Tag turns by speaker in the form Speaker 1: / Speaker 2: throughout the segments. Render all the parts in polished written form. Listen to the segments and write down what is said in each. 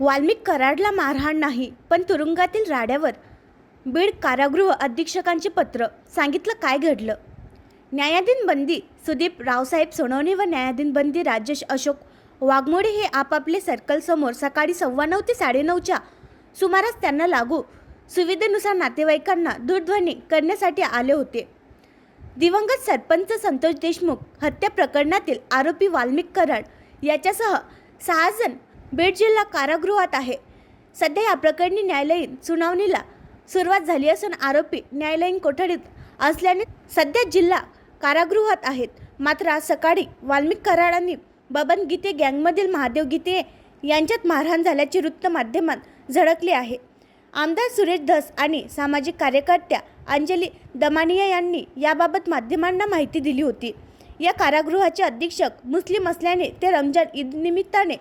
Speaker 1: वाल्मिक कराडला मारहाण नाही, पण तुरुंगातील राड्यावर. बीड कारागृह अधीक्षकांचे पत्र. सांगितलं काय घडलं. न्यायाधीन बंदी सुदीप रावसाहेब सोनवणे व न्यायाधीन बंदी राजेश अशोक वाघमोडे हे आपापले सर्कलसमोर सकाळी 9:15 ते 9:30च्या सुमारास त्यांना लागू सुविधेनुसार नातेवाईकांना दूरध्वनी करण्यासाठी आले होते. दिवंगत सरपंच संतोष देशमुख हत्या प्रकरणातील आरोपी वाल्मिक कराड याच्यासह 6 जण बीड जिल्हा कारागृहात आहे. सध्या या प्रकरणी न्यायालयीन सुनावणीला सुरुवात झाली असून आरोपी न्यायालयीन कोठडीत असल्याने सध्या जिल्हा कारागृहात आहेत. मात्र आज सकाळी वाल्मिक कराड आणि बबन गीते गँगमधील महादेव गीते यांच्यात मारहाण झाल्याचे वृत्त माध्यमात झळकले आहे. आमदार सुरेश धस आणि सामाजिक कार्यकर्त्या अंजली दमानिया यांनी याबाबत माध्यमांना माहिती दिली होती. या कारागृहाचे अधीक्षक मुस्लिम असल्याने ते रमजान ईद निमित्ताने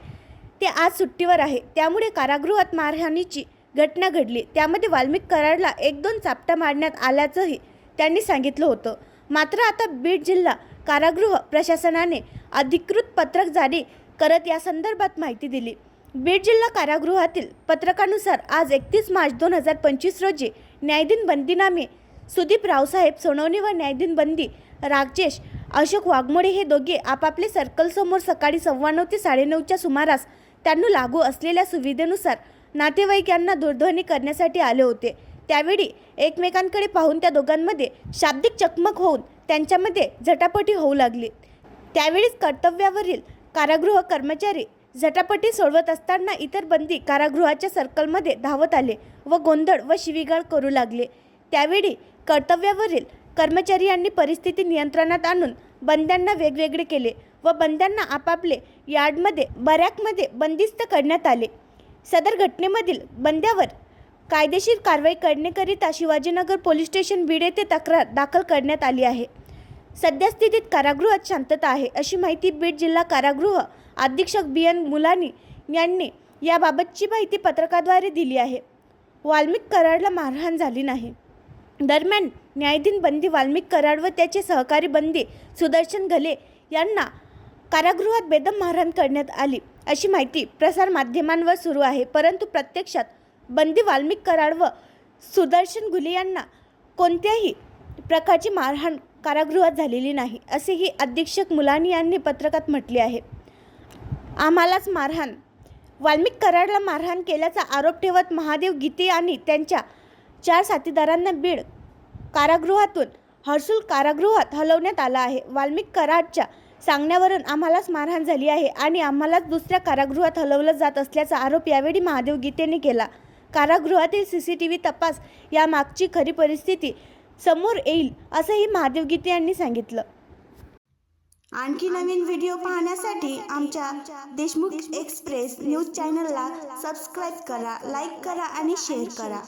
Speaker 1: ते आज सुट्टीवर आहे. त्यामुळे कारागृहात मारहाणीची घटना घडली. त्यामध्ये वाल्मिक कराडला 1-2 चापटा मारण्यात आल्याचंही त्यांनी सांगितलं होतं. मात्र आता बीड जिल्हा कारागृह प्रशासनाने अधिकृत पत्रक जारी करत या संदर्भात माहिती दिली. बीड जिल्हा कारागृहातील पत्रकानुसार आज 31 मार्च 2025 रोजी न्यायाधीन बंदीनामे सुदीप रावसाहेब सोनवणे व न्यायाधीन बंदी राजेश अशोक वाघमोडे हे दोघे आपापले सर्कलसमोर सकाळी 9:15 ते 9:30च्या सुमारास त्यांना लागू असलेल्या सुविधेनुसार नातेवाईकांना दूरध्वनी करण्यासाठी आले होते. त्यावेळी एकमेकांकडे पाहून त्या दोघांमध्ये शाब्दिक चकमक होऊन त्यांच्यामध्ये झटापटी होऊ लागली. त्यावेळीच कर्तव्यावरील कारागृह कर्मचारी झटापटी सोडवत असताना इतर बंदी कारागृहाच्या सर्कलमध्ये धावत आले व गोंधळ व शिवीगाळ करू लागले. त्यावेळी कर्तव्यावरील कर्मचारी यांनी परिस्थिती नियंत्रणात आणून बंद्यांना वेगवेगळे केले व बंद्यांना आपापले यार्डमध्ये बॅरॅकमध्ये बंदिस्त करण्यात आले. सदर घटनेमधील बंद्यावर कायदेशीर कारवाई करण्याकरिता शिवाजीनगर पोलीस स्टेशन बीड येथे तक्रार दाखल करण्यात आली आहे. सद्यस्थितीत कारागृहात शांतता आहे, अशी माहिती बीड जिल्हा कारागृह अधीक्षक BN मुलानी यांनी याबाबतची माहिती पत्रकाद्वारे दिली आहे. वाल्मिक कराडला मारहाण झाली नाही. दरम्यान न्यायाधीन बंदी वाल्मिक कराड व त्याचे सहकारी बंदी सुदर्शन घले यांना कारागृहात बेदम मारहाण करण्यात आली, अशी माहिती प्रसारमाध्यमांवर सुरू आहे. परंतु प्रत्यक्षात बंदी वाल्मिक कराड व सुदर्शन घुले यांना कोणत्याही प्रकारची मारहाण कारागृहात झालेली नाही, असेही अधीक्षक मुलानी यांनी पत्रकात म्हटले आहे. आम्हालाच मारहाण. वाल्मिक कराडला मारहाण केल्याचा आरोप ठेवत महादेव गीते आणि त्यांच्या 4 साथीदारांना बीड कारागृहातून हर्सुल कारागृहात हलवण्यात आलं आहे. वाल्मिक कराडच्या सांगण्यावरून आम्हालाच मारहाण झाली आहे आणि आम्हालाच दुसऱ्या कारागृहात हलवलं जात असल्याचा आरोप यावेळी महादेव गीतेने केला. कारागृहातील CCTV तपास यामागची खरी परिस्थिती समोर येईल, असंही महादेव गीते यांनी सांगितलं.
Speaker 2: आणखी नवीन व्हिडिओ पाहण्यासाठी आमच्या देशमुख एक्सप्रेस न्यूज चॅनलला सबस्क्राईब करा, लाईक करा आणि शेअर करा.